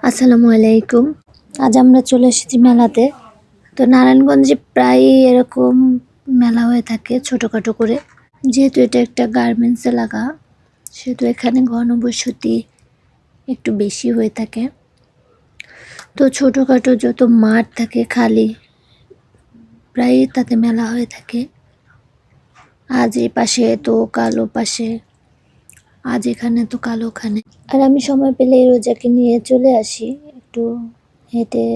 আসসালামু আলাইকুম। আজ আমরা চলে এসেছি মেলাতে। তো নারায়ণগঞ্জে প্রায়ই এরকম মেলা হয়ে থাকে ছোটোখাটো করে। যেহেতু এটা একটা গার্মেন্টস এলাকা, সেহেতু এখানে ঘনবসতি একটু বেশি হয়ে থাকে। তো ছোটোখাটো যত মাঠ থাকে খালি, প্রায়ই তাতে মেলা হয়ে থাকে। আজ এই পাশে তো কাল ও পাশে, আজ এখানে তো কাল ওখানে। আর আমি সময় পেলে রোজাকে নিয়ে চলে আসি, একটু হেঁটে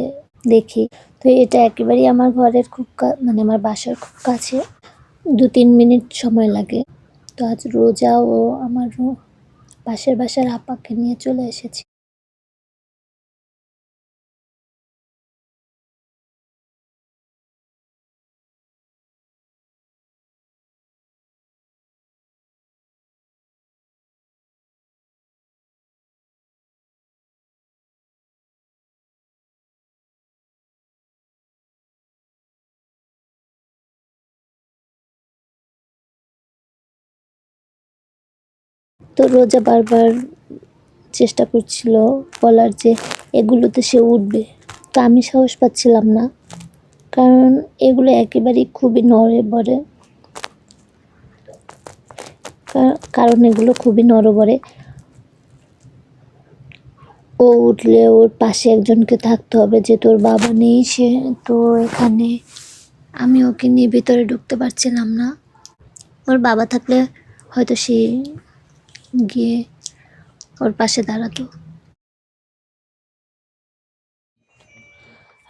দেখি। তো এটা একেবারেই আমার ঘরের খুব মানে আমার বাসার খুব কাছে, 2-3 মিনিট সময় লাগে। তো আজ রোজা ও আমার পাশের বাসার আপাকে নিয়ে চলে এসেছি। তো রোজা বারবার চেষ্টা করছিল বলার যে এগুলোতে সে উঠবে, তো আমি সাহস পাচ্ছিলাম না, কারণ এগুলো একেবারেই খুবই নড়বড়ে, কারণ এগুলো খুবই নড়বড়ে। ও উঠলে ওর পাশে একজনকে থাকতে হবে, যে তোর বাবা নেই, সে তো এখানে আমি ওকে নিয়ে ভিতরে ঢুকতে পারছিলাম না। ওর বাবা থাকলে হয়তো সে গিয়ে ওর পাশে দাঁড়াতো।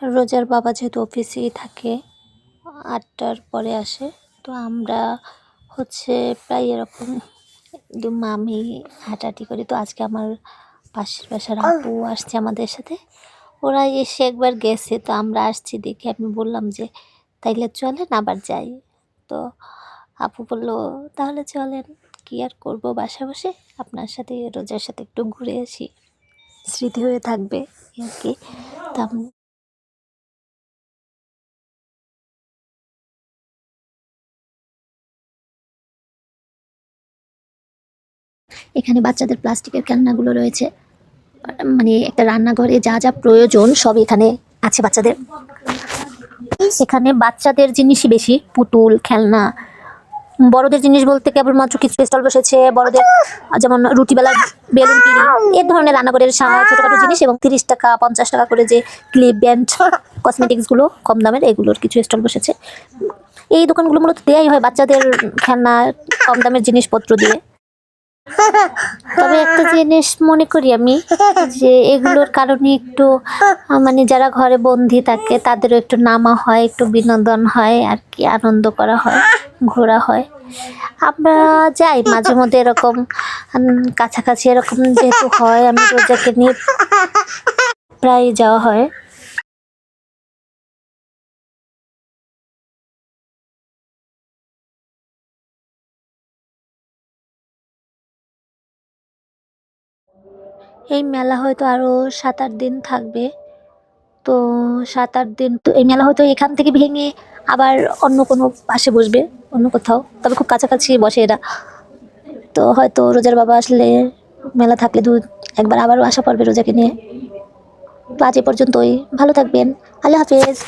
রোজার বাবা যেহেতু অফিসেই থাকে, 8টার পরে আসে, তো আমরা প্রায় এরকম আমি হাঁটাহাঁটি করি। তো আজকে আমার পাশের বাসার আপু আসছে আমাদের সাথে, ওরা এসে একবার গেছে, তো আমরা আসছি দেখে আমি বললাম যে তাইলে চলেন আবার যাই। তো আপু বললো তাহলে চলেন, কি আর করবো বাসা বসে, আপনার সাথে রোজার সাথে একটু ঘুরে আসি, স্মৃতি হয়ে থাকবে আর কি। তা এখানে বাচ্চাদের প্লাস্টিকের খেলনাগুলো রয়েছে, মানে একটা রান্নাঘরে যা যা প্রয়োজন সব এখানে আছে বাচ্চাদের। এখানে বাচ্চাদের জিনিসই বেশি, পুতুল, খেলনা। বড়দের জিনিস বলতে কেবলমাত্র কিছু স্টল বসেছে বড়দের, যেমন রুটিবেলার বেলুন পিড়ি, এই ধরনের রান্নাঘরের ছোটোখাটো জিনিস, এবং 30 টাকা 50 টাকা করে যে ক্লিপ ব্যান্ড কসমেটিক্সগুলো কম দামের, এগুলোর কিছু স্টল বসেছে। এই দোকানগুলো মূলত দেয়াই হয় বাচ্চাদের খেলনা কম দামের জিনিসপত্র দিয়ে। তবে একটা জিনিস মনে করি আমি, যে এগুলোর কারণে একটু মানে যারা ঘরে বন্দি থাকে তাদেরও একটু নামা হয়, একটু বিনোদন হয় আর কি, আনন্দ করা হয়, ঘোরা হয়। আমরা যাই মাঝে মধ্যে এরকম কাছাকাছি এরকম যেহেতু হয়, আমি রোজাকে নিয়ে প্রায় যাওয়া হয়। এই মেলা হয়তো আরও 7-8 দিন থাকবে। তো 7-8 দিন তো এই মেলা হয়তো এখান থেকে ভেঙে আবার অন্য কোনো পাশে বসবে, অন্য কোথাও, তবে খুব কাছাকাছি বসে এরা। তো হয়তো রোজার বাবা আসলে, মেলা থাকলে একবার আবারও আসা পড়বে রোজাকে নিয়ে। তো আজ এ পর্যন্তই, ভালো থাকবেন, আল্লাহ হাফেজ।